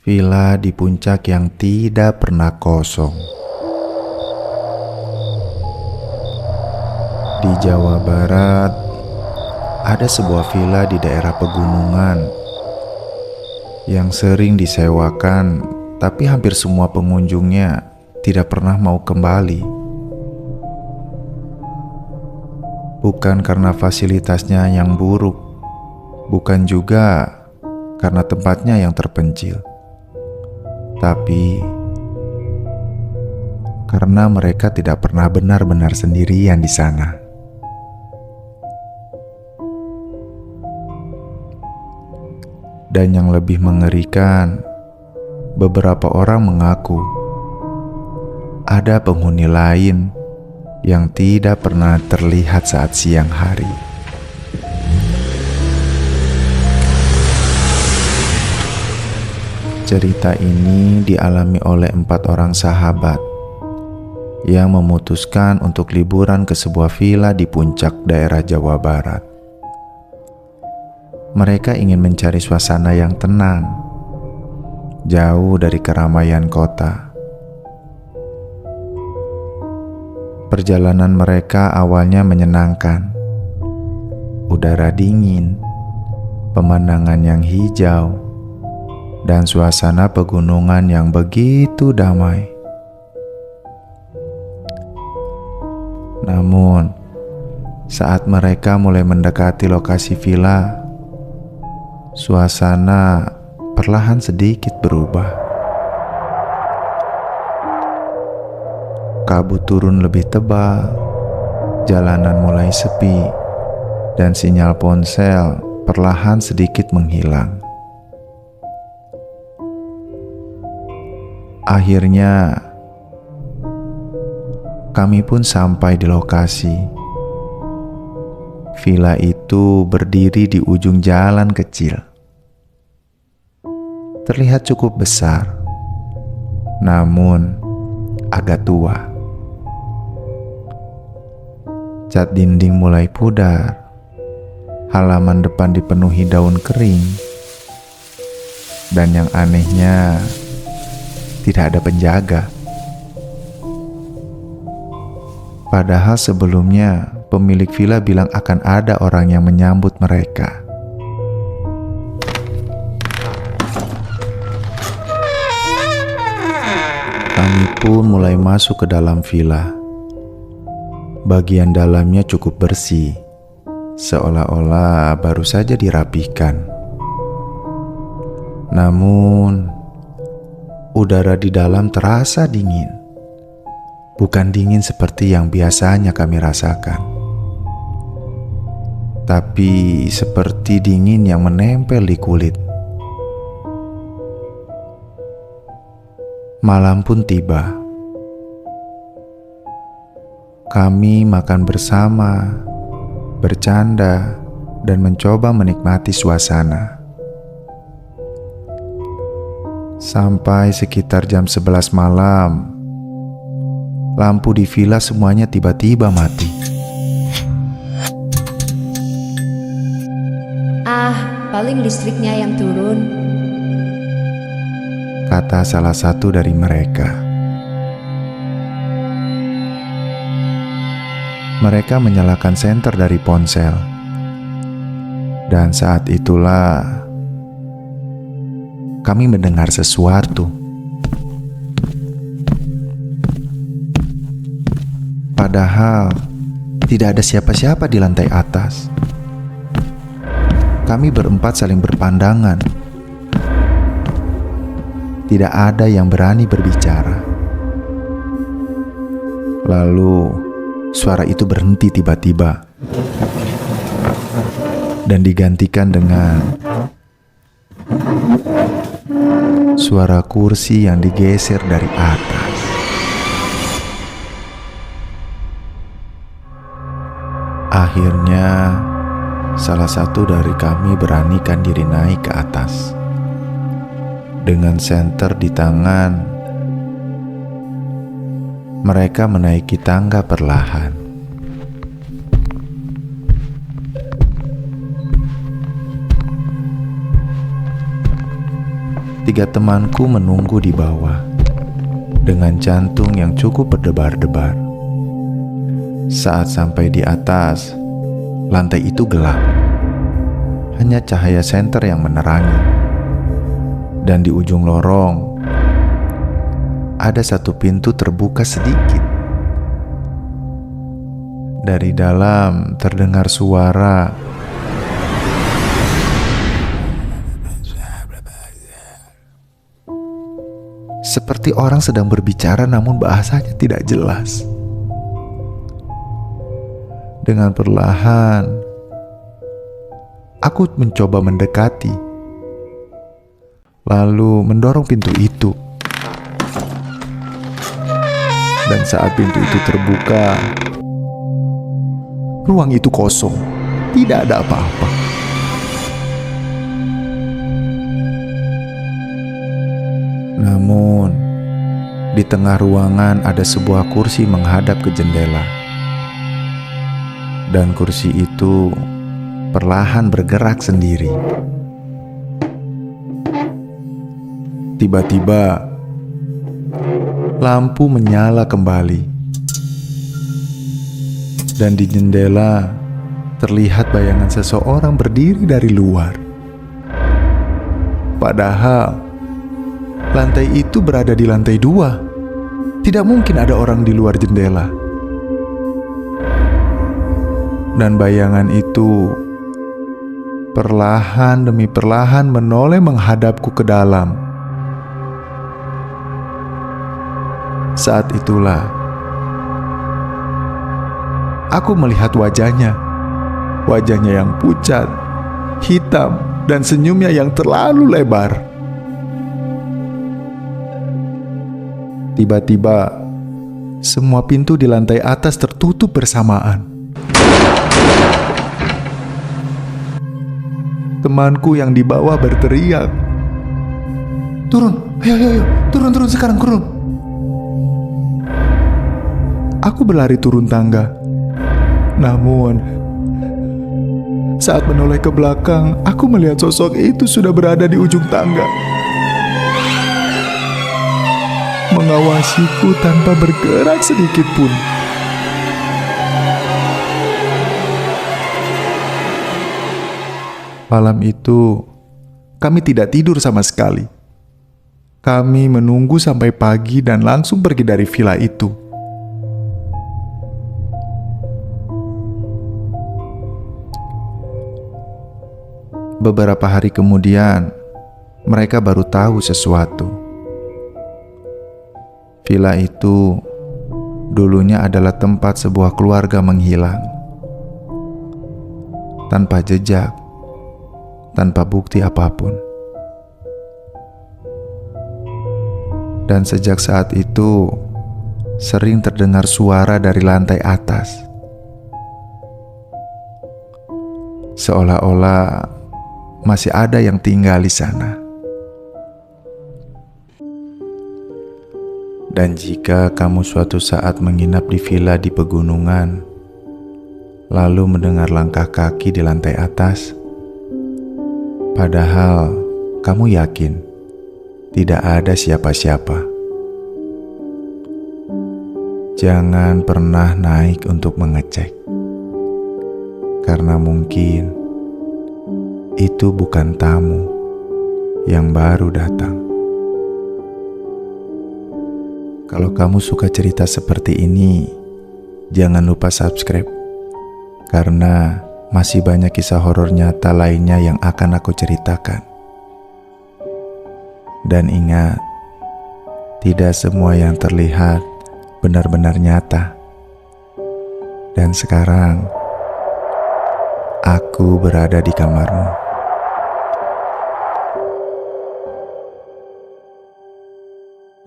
Villa di puncak yang tidak pernah kosong. Di Jawa Barat, ada sebuah villa di daerah pegunungan yang sering disewakan, tapi hampir semua pengunjungnya tidak pernah mau kembali. Bukan karena fasilitasnya yang buruk, bukan juga karena tempatnya yang terpencil, tapi karena mereka tidak pernah benar-benar sendirian di sana. Dan yang lebih mengerikan, beberapa orang mengaku ada penghuni lain yang tidak pernah terlihat saat siang hari. Cerita ini dialami oleh 4 orang sahabat yang memutuskan untuk liburan ke sebuah villa di puncak daerah Jawa Barat. Mereka ingin mencari suasana yang tenang, jauh dari keramaian kota. Perjalanan mereka awalnya menyenangkan. Udara dingin, pemandangan yang hijau, dan suasana pegunungan yang begitu damai. Namun, saat mereka mulai mendekati lokasi villa, suasana perlahan sedikit berubah. Kabut turun lebih tebal, jalanan mulai sepi, dan sinyal ponsel perlahan sedikit menghilang. Akhirnya, kami pun sampai di lokasi. Villa itu berdiri di ujung jalan kecil. Terlihat cukup besar, namun agak tua. Cat dinding mulai pudar, halaman depan dipenuhi daun kering, dan yang anehnya tidak ada penjaga. Padahal sebelumnya pemilik villa bilang akan ada orang yang menyambut mereka. Kami pun mulai masuk ke dalam villa. Bagian dalamnya cukup bersih, seolah-olah baru saja dirapihkan. Namun, udara di dalam terasa dingin. Bukan dingin seperti yang biasanya kami rasakan, tapi seperti dingin yang menempel di kulit. Malam pun tiba. Kami makan bersama, bercanda, dan mencoba menikmati suasana. Sampai sekitar jam 11 malam, lampu di villa semuanya tiba-tiba mati. Paling listriknya yang turun, kata salah satu dari mereka. Mereka menyalakan senter dari ponsel, dan saat itulah kami mendengar sesuatu. Padahal tidak ada siapa-siapa di lantai atas. Kami berempat saling berpandangan. Tidak ada yang berani berbicara. Lalu suara itu berhenti tiba-tiba dan digantikan dengan suara kursi yang digeser dari atas. Akhirnya, salah satu dari kami beranikan diri naik ke atas. Dengan senter di tangan, mereka menaiki tangga perlahan. Tiga temanku menunggu di bawah dengan jantung yang cukup berdebar-debar. Saat sampai di atas, lantai itu gelap. Hanya cahaya senter yang menerangi. Dan di ujung lorong, ada satu pintu terbuka sedikit. Dari dalam terdengar suara. Seperti orang sedang berbicara namun bahasanya tidak jelas. Dengan perlahan, aku mencoba mendekati, lalu mendorong pintu itu. Dan saat pintu itu terbuka, ruang itu kosong, tidak ada apa-apa. Namun, di tengah ruangan ada sebuah kursi menghadap ke jendela. Dan kursi itu perlahan bergerak sendiri. Tiba-tiba, lampu menyala kembali. Dan di jendela terlihat bayangan seseorang berdiri dari luar. Padahal lantai itu berada di lantai 2. Tidak mungkin ada orang di luar jendela. Dan bayangan itu perlahan demi perlahan menoleh menghadapku ke dalam. Saat itulah aku melihat wajahnya. Wajahnya yang pucat, hitam, dan senyumnya yang terlalu lebar. Tiba-tiba, semua pintu di lantai atas tertutup bersamaan. Temanku yang di bawah berteriak, "Turun, ayo, turun sekarang, turun." Aku berlari turun tangga. Namun, saat menoleh ke belakang, aku melihat sosok itu sudah berada di ujung tangga, mengawasiku tanpa bergerak sedikit pun. Malam itu, kami tidak tidur sama sekali. Kami menunggu sampai pagi dan langsung pergi dari villa itu. Beberapa hari kemudian, mereka baru tahu sesuatu. Villa itu dulunya adalah tempat sebuah keluarga menghilang. Tanpa jejak, tanpa bukti apapun. Dan sejak saat itu, sering terdengar suara dari lantai atas. Seolah-olah masih ada yang tinggal di sana. Dan jika kamu suatu saat menginap di villa di pegunungan, lalu mendengar langkah kaki di lantai atas, padahal kamu yakin tidak ada siapa-siapa, jangan pernah naik untuk mengecek, karena mungkin itu bukan tamu yang baru datang. Kalau kamu suka cerita seperti ini, jangan lupa subscribe, karena masih banyak kisah horor nyata lainnya yang akan aku ceritakan. Dan ingat, tidak semua yang terlihat benar-benar nyata. Dan sekarang, aku berada di kamarmu.